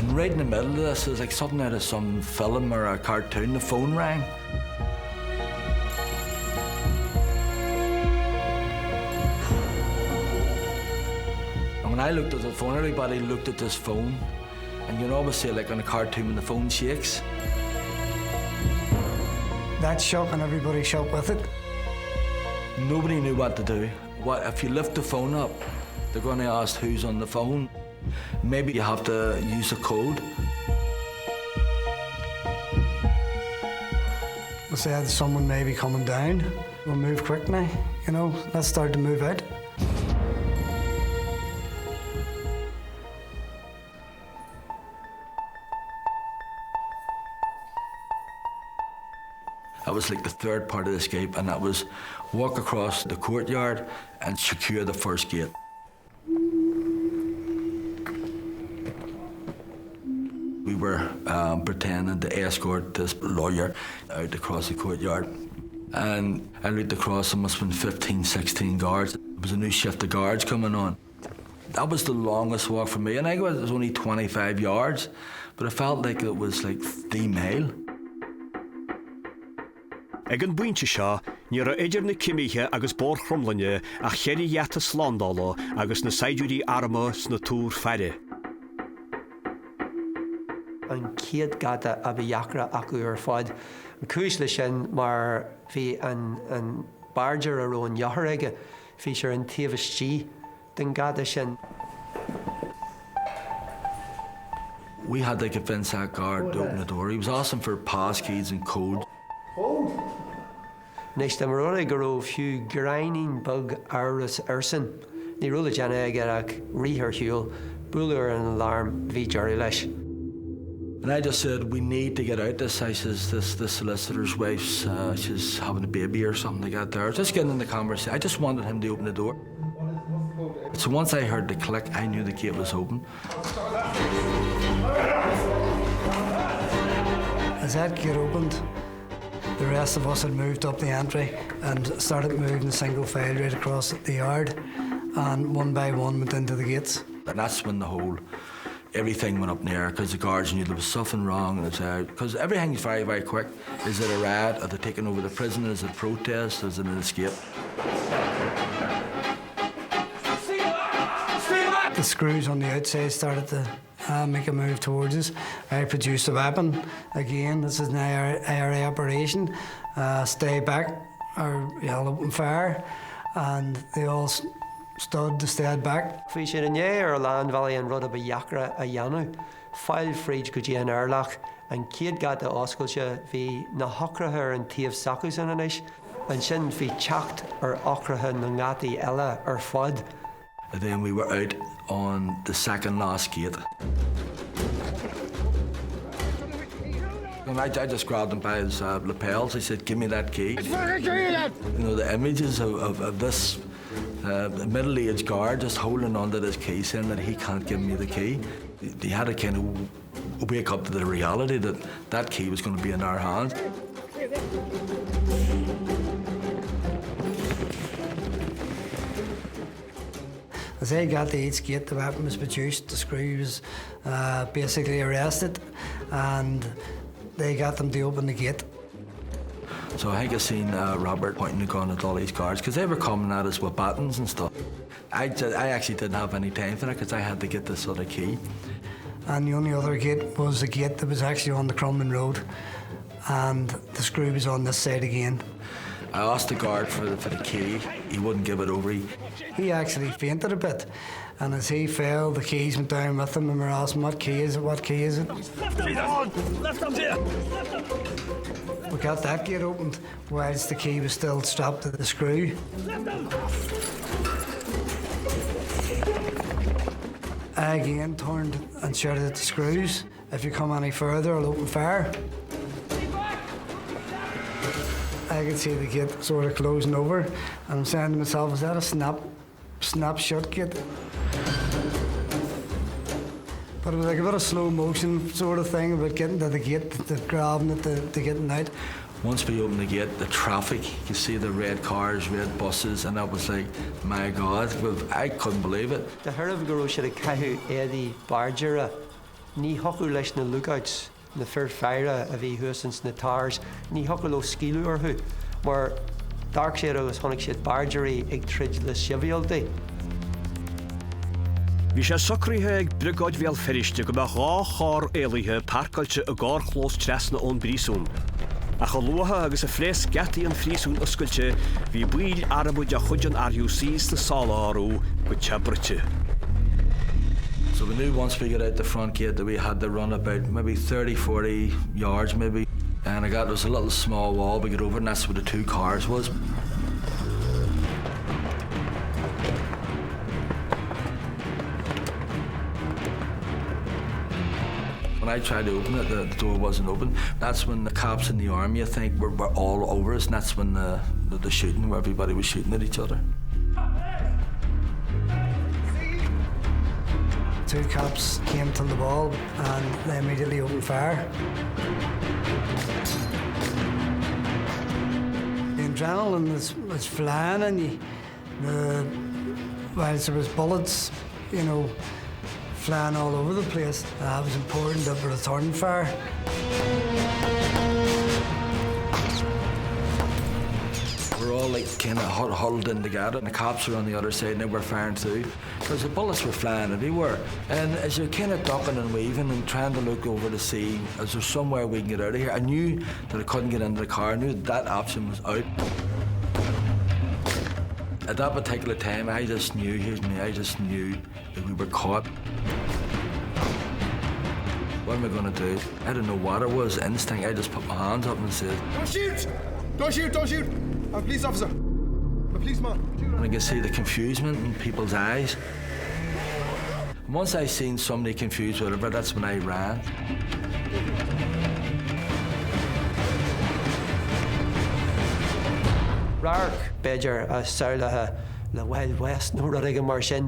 And right in the middle of this, is like something out of some film or a cartoon, the phone rang. And when I looked at the phone, everybody looked at this phone. And you can always see, like on a cartoon, when the phone shakes. That shook and everybody shook with it. Nobody knew what to do. If you lift the phone up, they're going to ask who's on the phone. Maybe you have to use a code. We said someone may be coming down. We'll move quick now, you know, let's start to move out. That was like the third part of the escape, and that was walk across the courtyard and secure the first gate. We were pretending to escort this lawyer out across the courtyard. And I looked across, there must have been 15, 16 guards. There was a new shift of guards coming on. That was the longest walk for me, and I think it was only 25 yards, but it felt like it was like 3 mile. Ag an buinte seo, ní ra idir na cimithe agus bór Crumlinne a chéirí dheata slándala agus na saidúí arma sna túr feire. An céad gada a bhí dheacra acu ar fád. An cúis lei sin mar bhí an barger a rón dheathar aige, bhí sé an taobhistí den gada sin. We had to convince that guard to open the door. He was asking for passkeys and code. Nes da marona go raibh fiú grinding bug áras arsan. Ní rula deana aige ag rithar hiúil, búlar an alarm bhí dearadh leis. And I just said, we need to get out this. I says, this solicitor's wife's, she's having a baby or something like that there. Just getting in the conversation. I just wanted him to open the door. So once I heard the click, I knew the gate was open. As that gate opened, the rest of us had moved up the entry and started moving single file right across the yard, and one by one went into the gates. And that's when everything went up in the air, because the guards knew there was something wrong and it's out. Because everything's very, very quick. Is it a riot? Are they taking over the prison? Is it protest? Is it an escape? The screws on the outside started to make a move towards us. I produced a weapon. Again, this is an IRA operation. Stay back, or yell open fire, and they all stayed back. Bhí sé in ar Land Valley an rud a dheacra a Éalú, fáil fríd go dtí an airlach, an céad gada oscailte bhí na hocrathe an taobh sacús an inis, an sin bhí teacht ar ocrathe na ngataí eile ar fud. And then we were out on the second last gate. And I just grabbed him by his lapels. I said, give me that key. You know, the images of this middle-aged guard just holding onto this key, saying that he can't give me the key. He had to kind of wake up to the reality that that key was going to be in our hands. As they got to each gate, the weapon was produced, the screw was basically arrested, and they got them to open the gate. So I think I seen Robert pointing the gun at all these guards, because they were coming at us with batons and stuff. I actually didn't have any time for that, because I had to get this other key. And the only other gate was a gate that was actually on the Crumlin Road, and the screw was on this side again. I asked the guard for the key. He wouldn't give it over. He actually fainted a bit, and as he fell, the keys went down with him, and we were asking, what key is it, what key is it? Left arm here! We got that gate opened whilst the key was still strapped to the screw. I again turned and shouted at the screws, if you come any further, I'll open fire. I could see the gate sort of closing over, and I'm saying to myself, is that a snap shut gate? But it was like a bit of slow motion sort of thing about getting to the gate, to grabbing it, to getting out. Once we opened the gate, the traffic, you could see the red cars, red buses, and that was like, my God, I couldn't believe it. The Herb Guru should have cahu Eddie Bargera ní hocu leis na lookouts na fir feire a bhí thuasans na tars, ní hocu lo scílú orthu, mar dark sé agus tháinig siad bargery ag trid le siomhialtaí. Bhí sé socríthe ag brigóid bhéal feriste go bheith rá chár éalaithe parcailte a gár chlós tresna ón brísún. A chu luatha agus a frés gataí an frísún oscailte bhí buil arabú de chuid an arú síos na sála áú go tebrite. So we knew once we got out the front gate that we had to run about maybe 30, 40 yards maybe. And there was a little small wall we got over, and that's where the two cars was. When I tried to open it, the door wasn't open. That's when the cops in the army, I think, were all over us, and that's when the shooting, where everybody was shooting at each other. Two cops came to the wall and they immediately opened fire. The adrenaline was flying, and whilst there was bullets, you know, flying all over the place, it was important that we returned fire. We're all like kind of huddled in together, and the cops were on the other side and they were firing too, because the bullets were flying everywhere. And as you're kind of ducking and weaving and trying to look over to see, is there somewhere we can get out of here? I knew that I couldn't get into the car. I knew that option was out. At that particular time, I just knew, I just knew that we were caught. What am I going to do? I didn't know what it was, instinct. I just put my hands up and said, "Don't shoot! Don't shoot! Don't shoot! I'm a police officer. I'm a policeman." And I could see the confusion in people's eyes. Once I seen somebody confused, whatever, that's when I ran. Rark Bejar a saolathe le Wild West nó rud ag an mar sin